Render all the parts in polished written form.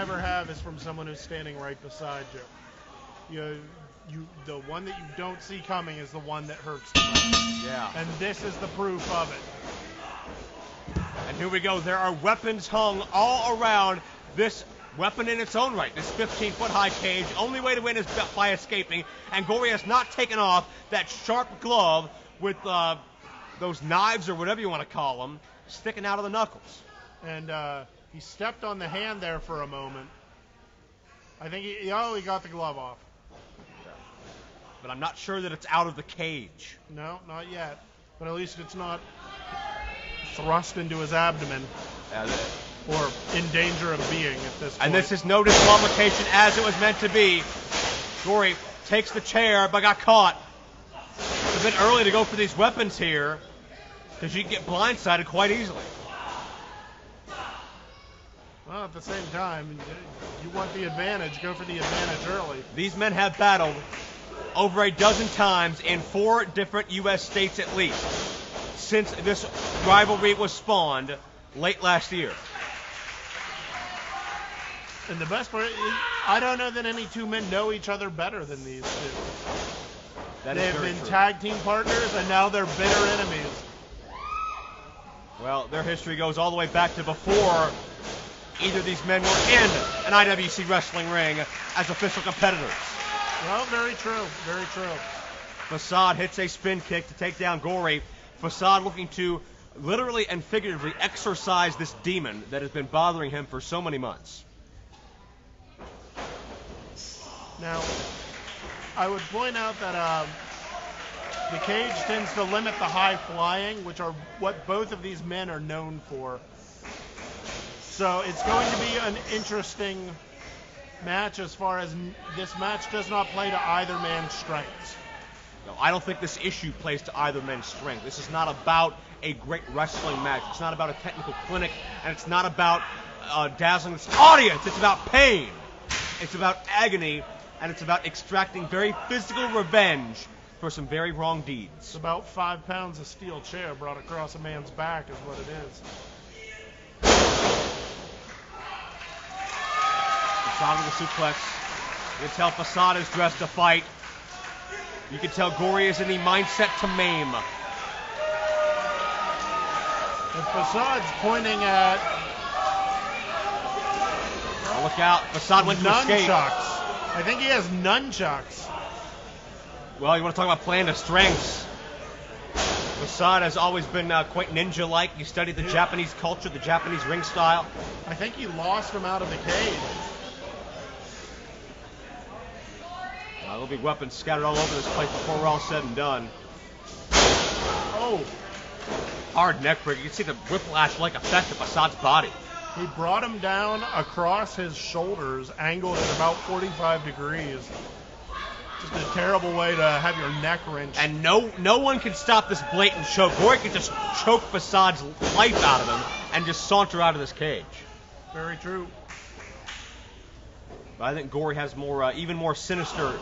ever have is from someone who's standing right beside you. The one that you don't see coming is the one that hurts the most. Yeah. And this is the proof of it. And here we go. There are weapons hung all around this weapon in its own right. This 15-foot high cage. Only way to win is by escaping. And Gory has not taken off that sharp glove with those knives or whatever you want to call them sticking out of the knuckles. And he stepped on the hand there for a moment. I think he got the glove off. But I'm not sure that it's out of the cage. No, not yet. But at least it's not thrust into his abdomen. Or in danger of being at this point. And this is no disqualification as it was meant to be. Gory takes the chair but got caught. It's a bit early to go for these weapons here because you can get blindsided quite easily. Well, at the same time, you want the advantage. Go for the advantage early. These men have battled over a dozen times in 4 different U.S. states at least since this rivalry was spawned late last year. And the best part is, I don't know that any two men know each other better than these two. They've been tag team partners, and now they're bitter enemies. Well, their history goes all the way back to before either of these men were in an IWC wrestling ring as official competitors. Well, very true. Very true. Facade hits a spin kick to take down Gory. Facade looking to literally and figuratively exorcise this demon that has been bothering him for so many months. Now, I would point out that the cage tends to limit the high flying, which are what both of these men are known for. So it's going to be an interesting match as far as this match does not play to either man's strengths. No, I don't think this issue plays to either man's strength. This is not about a great wrestling match. It's not about a technical clinic, and it's not about dazzling the audience. It's about pain. It's about agony, and it's about extracting very physical revenge for some very wrong deeds. It's about 5 pounds of steel chair brought across a man's back is what it is. Facade with a suplex. You can tell Facade is dressed to fight. You can tell Gory is in the mindset to maim. And Facade's pointing at... Oh, look out. Facade went to escape. Nunchucks. I think he has nunchucks. Well, you want to talk about playing to strengths. Facade has always been quite ninja-like. He studied the Japanese culture, the Japanese ring style. I think he lost him out of the cage. There'll be weapons scattered all over this place before we're all said and done. Oh. Hard neck break. You can see the whiplash-like effect of Facade's body. He brought him down across his shoulders, angled at about 45 degrees. Just a terrible way to have your neck wrenched. And no one can stop this blatant choke. Gory can just choke Facade's life out of him and just saunter out of this cage. Very true. But I think Gory has even more sinister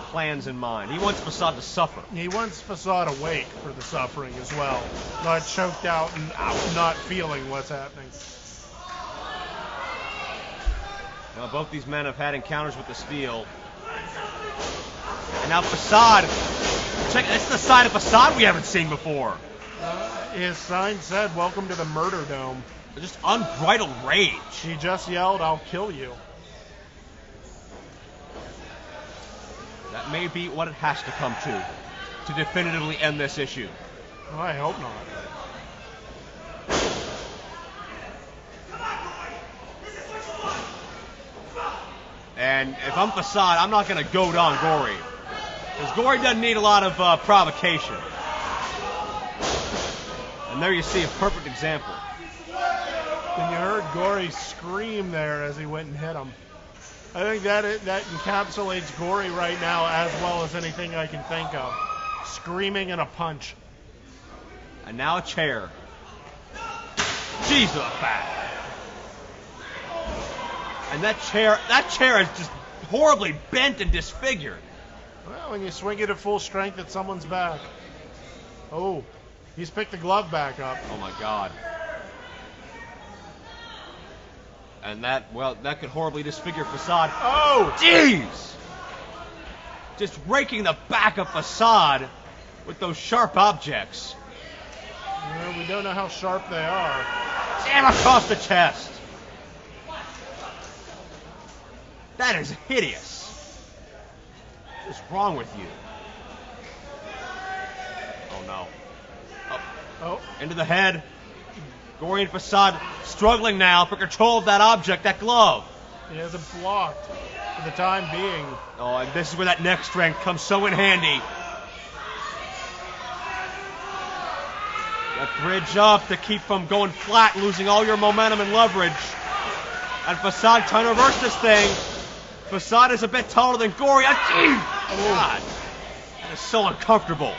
plans in mind. He wants Facade to suffer. He wants Facade awake for the suffering as well. Not choked out and not feeling what's happening. Well, both these men have had encounters with the steel. And now Facade, check, that's the side of Facade we haven't seen before. His sign said, "Welcome to the Murder Dome." Just unbridled rage. He just yelled, "I'll kill you." That may be what it has to come to definitively end this issue. Well, I hope not. And if I'm Facade, I'm not going to goad on Gory. Because Gory doesn't need a lot of provocation. And there you see a perfect example. And you heard Gory scream there as he went and hit him. I think that encapsulates Gory right now as well as anything I can think of. Screaming and a punch. And now a chair. Jeez, to the back. And that chair is just horribly bent and disfigured. Well, when you swing it at full strength at someone's back. Oh, he's picked the glove back up. Oh my God. And that could horribly disfigure Facade. Oh! Jeez! Just raking the back of Facade with those sharp objects. Well, we don't know how sharp they are. Jam across the chest. That is hideous. What is wrong with you? Oh no. Oh. Into the head. Gory and Facade struggling now for control of that object, that glove. He has it blocked for the time being. Oh, and this is where that neck strength comes so in handy. That bridge up to keep from going flat, losing all your momentum and leverage. And Facade trying to reverse this thing. Facade is a bit taller than Gory. Oh, God. That is so uncomfortable.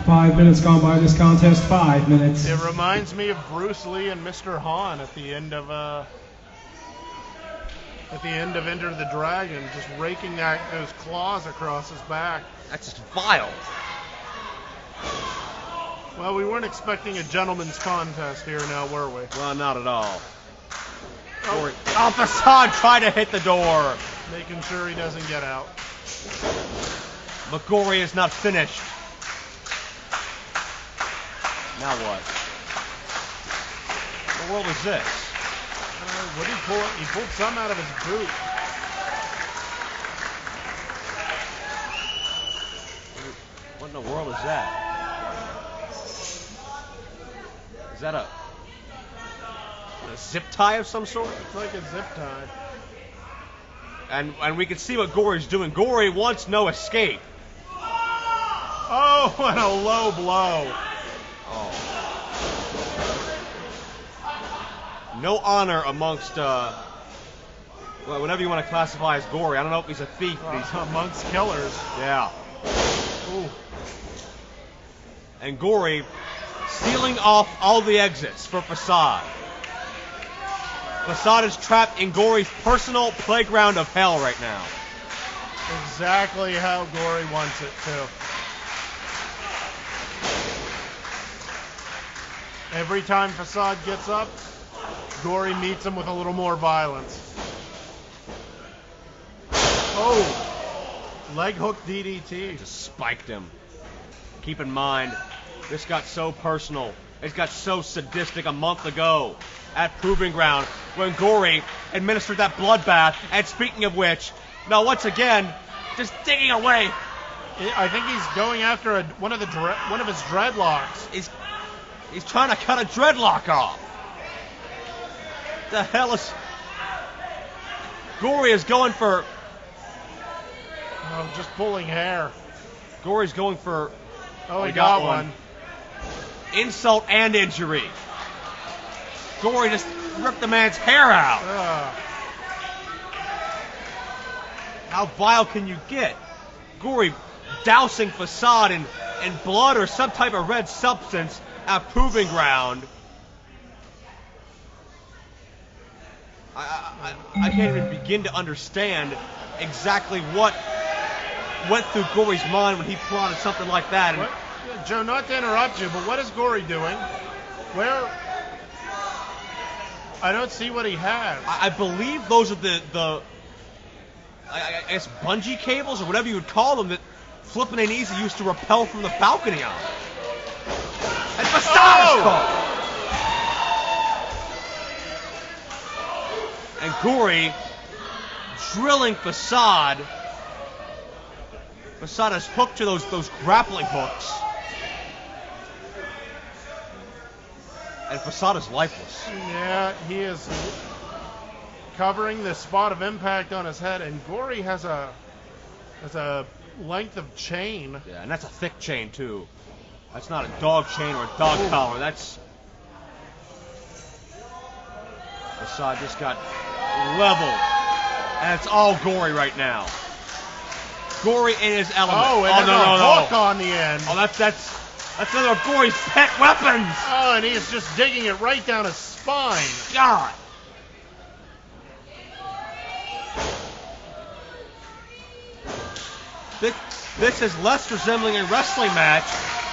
5 minutes gone by in this contest. 5 minutes. It reminds me of Bruce Lee and Mr. Han at the end of Enter the Dragon, just raking those claws across his back. That's just vile. Well, we weren't expecting a gentleman's contest here now, were we? Well, not at all. Gory. Oh, Facade tried to hit the door. Making sure he doesn't get out. But Gory is not finished. Now what? What world is this? What did he pull? He pulled some out of his boot. What in the world is that? Is that a zip tie of some sort? It's like a zip tie. And we can see what Gory's doing. Gory wants no escape. Oh, what a low blow. Oh. No honor amongst, whatever you want to classify as Gory. I don't know if he's a thief. But he's amongst killers. Yeah. Ooh. And Gory sealing off all the exits for Facade. Facade is trapped in Gory's personal playground of hell right now. Exactly how Gory wants it to. Every time Facade gets up, Gory meets him with a little more violence. Oh! Leg hook DDT. Just spiked him. Keep in mind, this got so personal. It got so sadistic a month ago at Proving Ground when Gory administered that bloodbath. And speaking of which, now once again, just digging away. I think he's going after one of his dreadlocks. He's trying to cut a dreadlock off. The hell is... Gory is going for... Oh, just pulling hair. Gory's going for... Oh, he got one. Insult and injury. Gory just ripped the man's hair out. How vile can you get? Gory dousing Facade in blood or some type of red substance at Proving Ground. I can't even begin to understand exactly what went through Gory's mind when he plotted something like that. And Joe, not to interrupt you, but what is Gory doing? Where? I don't see what he has. I believe those are the I guess bungee cables or whatever you would call them that Flippin' Ain't Easy used to rappel from the balcony on. And Facade is caught. And Gory drilling Facade. Facade is hooked to those grappling hooks. And Facade is lifeless. Yeah, he is covering the spot of impact on his head, and Gory has a length of chain. Yeah, and that's a thick chain too. That's not a dog chain or a dog collar. That's... Facade just got leveled. And it's all Gory right now. Gory in his element. Oh, and a hook on the end. Oh, that's another of Gory's pet weapons. Oh, and he's just digging it right down his spine. God. This is less resembling a wrestling match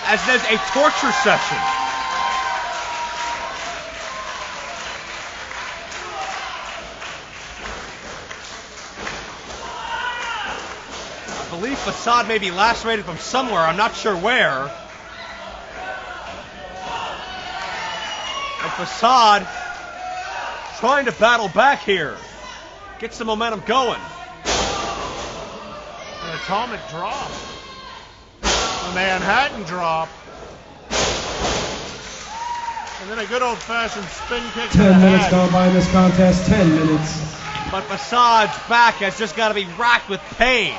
as it is a torture session. believe Facade may be lacerated from somewhere. I'm not sure where. And Facade trying to battle back here. Get some momentum going. An atomic drop. A Manhattan drop. And then a good old-fashioned spin kick to the 10 minutes head. gone by in this contest. 10 minutes. But Facade's back has just got to be racked with pain.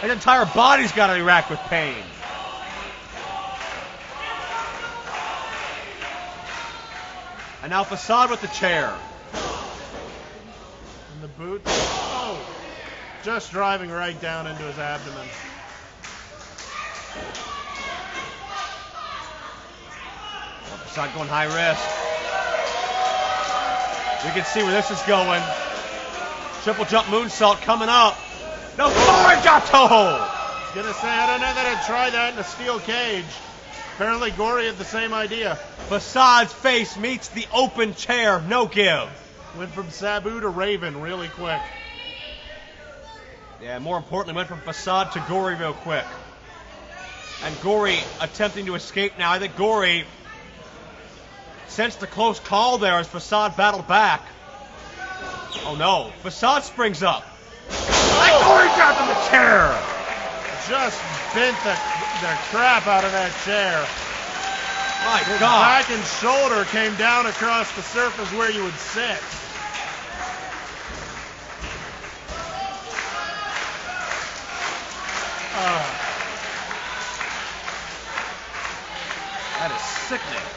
His entire body's got to be racked with pain. And now Facade with the chair. And the boots. Oh! Just driving right down into his abdomen. Facade going high risk. You can see where this is going. Triple jump moonsault coming up. No, Arigato! I was gonna say, I don't know that I'd try that in a steel cage. Apparently Gory had the same idea. Facade's face meets the open chair. No give. Went from Sabu to Raven really quick. Yeah, more importantly, went from Facade to Gory real quick. And Gory attempting to escape now. I think Gory sensed the close call there as Facade battled back. Oh no, Facade springs up. And Gory grabbed him the chair. Just bent the crap out of that chair. My His God. back and shoulder came down across the surface where you would sit. That is sickening.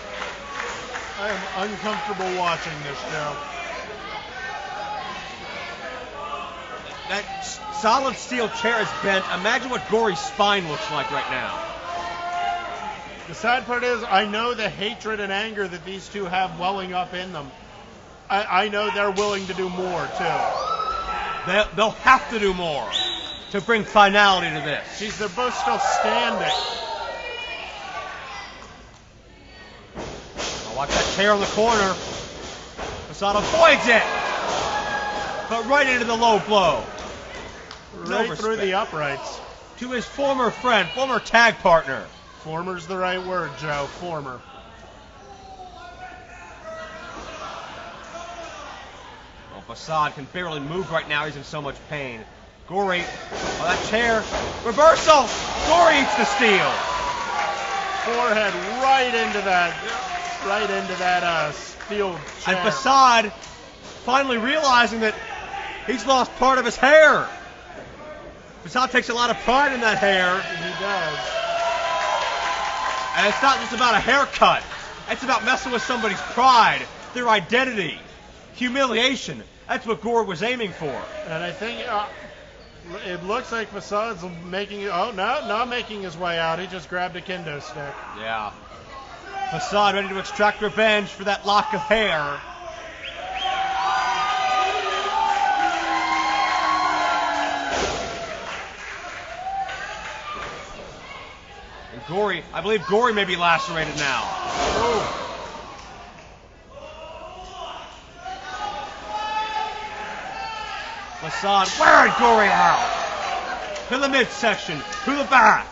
I am uncomfortable watching this show. That solid steel chair is bent. Imagine what Gory's spine looks like right now. The sad part is, I know the hatred and anger that these two have welling up in them. I know they're willing to do more, too. They'll have to do more to bring finality to this. Jeez, they're both still standing. Watch that chair in the corner. Facade avoids it. But right into the low blow. Right No through respect. the uprights. To his former friend, former tag partner. Former's the right word, Joe. Former. Well, Facade can barely move right now. He's in so much pain. Gory, oh, that chair. Reversal. Gory eats the steel. Forehead right into that steel chair. And Facade finally realizing that he's lost part of his hair. Facade takes a lot of pride in that hair. He does. And it's not just about a haircut. It's about messing with somebody's pride, their identity, humiliation. That's what Gory was aiming for. And I think it looks like Facade's making it. Oh, no, not making his way out. He just grabbed a kendo stick. Yeah. Facade ready to extract revenge for that lock of hair. And Gory, I believe Gory may be lacerated now. Oh. Facade wearing Gory out. To the midsection, to the back.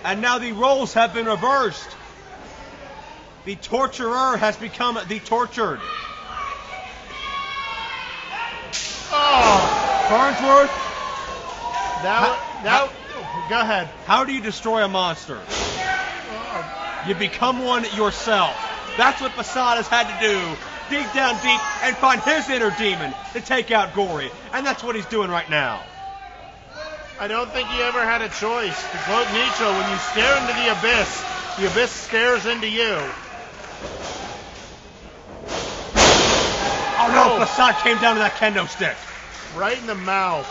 And now the roles have been reversed. The torturer has become the tortured. Oh. Farnsworth, Go ahead. how do you destroy a monster? You become one yourself. That's what Facade has had to do. Dig down deep and find his inner demon to take out Gory. And that's what he's doing right now. I don't think he ever had a choice. To quote Nietzsche, when you stare into the abyss stares into you. Oh no, Facade came down to that kendo stick. Right in the mouth.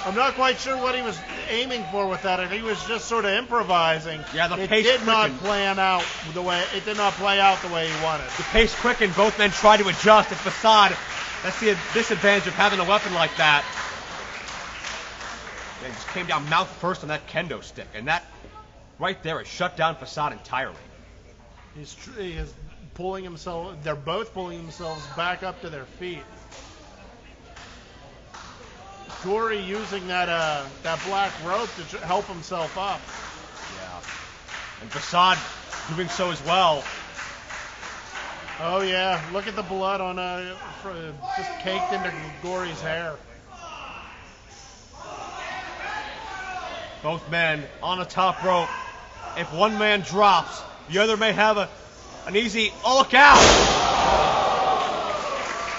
I'm not quite sure what he was aiming for with that. I think he was just sort of improvising. Yeah, the it pace did not quickened. play out the way he wanted. The pace quickened, both men tried to adjust. And Facade, that's the disadvantage of having a weapon like that. They just came down mouth first on that kendo stick. And that right there has shut down Facade entirely. He is pulling himself. They're both pulling themselves back up to their feet. Gory using that black rope to help himself up. Yeah. And Facade doing so as well. Oh yeah, look at the blood on just caked into Gory's hair. Both men on the top rope. If one man drops, the other may have an easy look out.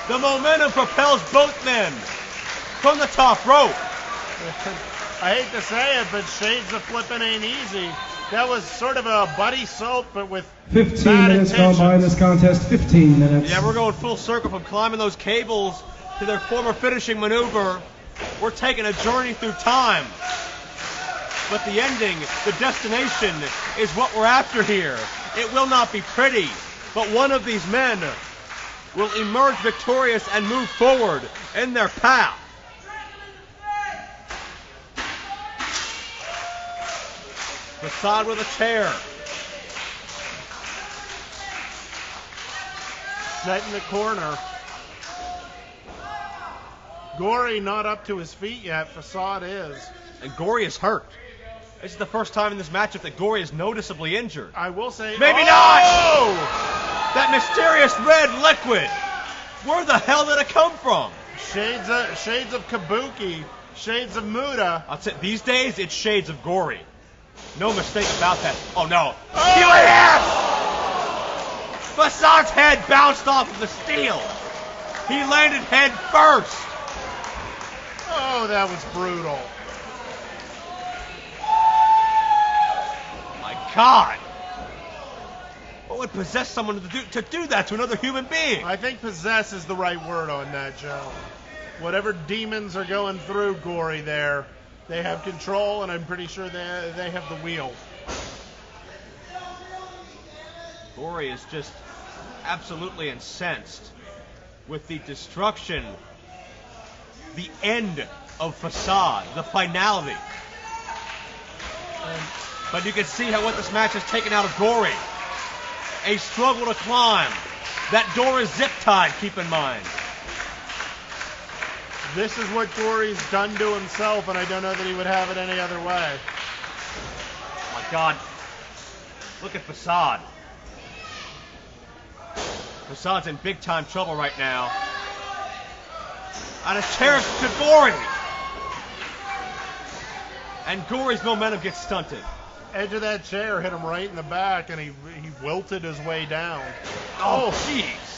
The momentum propels both men from the top rope. I hate to say it, but shades of flipping ain't easy. That was sort of a buddy soap, but with 15 bad minutes gone intentions. by in this contest. 15 minutes. Yeah, we're going full circle from climbing those cables to their former finishing maneuver. We're taking a journey through time. But the ending, the destination, is what we're after here. It will not be pretty, but one of these men will emerge victorious and move forward in their path. Facade with a chair. Set in the corner. Gory not up to his feet yet. Facade is. And Gory is hurt. This is the first time in this matchup that Gory is noticeably injured. I will say... Maybe not! That mysterious red liquid. Where the hell did it come from? Shades of Kabuki. Shades of Muda. I'll say, these days, it's shades of Gory. No mistake about that. Oh, no. Oh! Yes! Facade's head bounced off of the steel. He landed head first. Oh, that was brutal. My God. What would possess someone to do that to another human being? I think possess is the right word on that, Joe. Whatever demons are going through Gory there, they have control, and I'm pretty sure they have the wheel. Gory is just absolutely incensed with the destruction, the end of Facade, the finality. But you can see what this match has taken out of Gory. A struggle to climb. That door is zip-tied, keep in mind. This is what Gory's done to himself, and I don't know that he would have it any other way. Oh my God. Look at Facade. Facade's in big-time trouble right now. And a chair to Gory. And Gory's momentum gets stunted. Edge of that chair hit him right in the back, and he wilted his way down. Oh, jeez.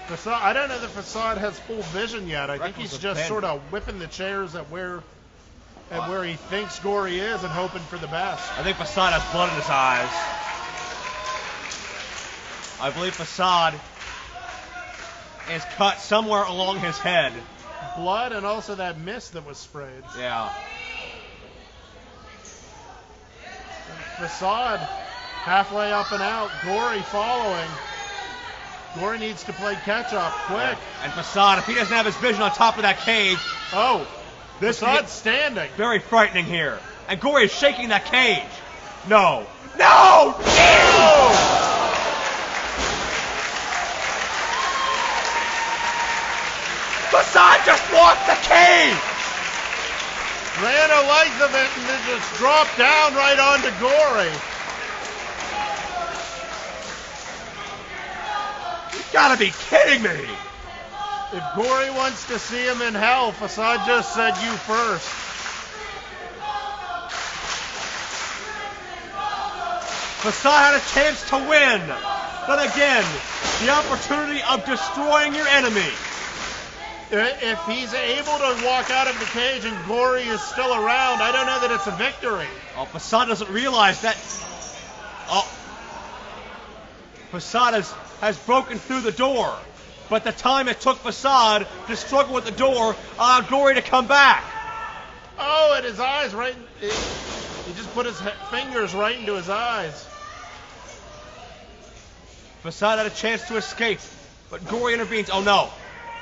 Facade, I don't know that Facade has full vision yet. I think he's just abandon. sort of whipping the chairs at where he thinks Gory is and hoping for the best. I think Facade has blood in his eyes. I believe Facade is cut somewhere along his head. Blood and also that mist that was sprayed. Yeah. Facade halfway up and out. Gory following. Gory needs to play catch up quick. And Facade, if he doesn't have his vision on top of that cage, Oh, this Facade's standing. very frightening here. And Gory is shaking that cage. No. No! No! Facade just walked the cage! Ran a length of it and then just dropped down right onto Gory. You gotta be kidding me! If Gory wants to see him in hell, Facade just said you first. Facade had a chance to win, but again, the opportunity of destroying your enemy. If he's able to walk out of the cage and Gory is still around, I don't know that it's a victory. Oh, Facade doesn't realize that. Oh, Facade has broken through the door, but the time it took Facade to struggle with the door allowed Gory to come back. Oh, and his eyes right. He just put his fingers right into his eyes. Facade had a chance to escape, but Gory intervenes. Oh no.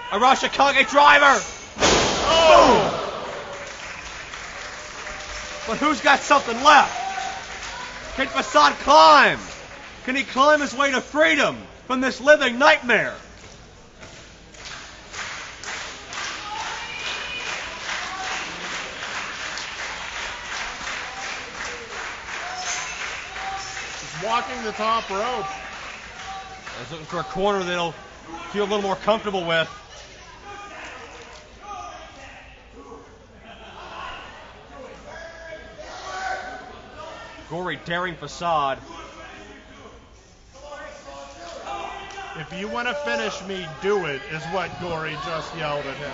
Arashikage driver! Oh! But who's got something left? Can Facade climb? Can he climb his way to freedom from this living nightmare? walking the top rope. He's looking for a corner that he'll feel a little more comfortable with. Gory daring Facade. If you want to finish me, do it, is what Gory just yelled at him.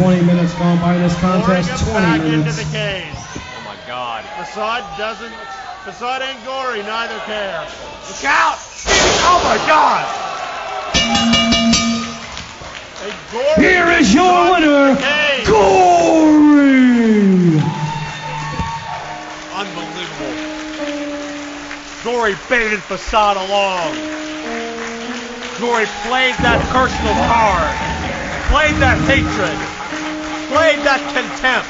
20 minutes gone by in this Gory contest. gets 20 back minutes. into the cage. Oh my God. Facade and Gory neither care. Look out! Oh my God! Hey, Gory Here is your winner, cage. Gory! Unbelievable. Gory baited Facade along. Gory played that personal card. Played that hatred. Played that contempt.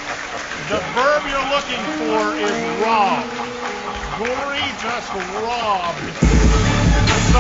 The verb you're looking for is rob. Gory just robbed Facade.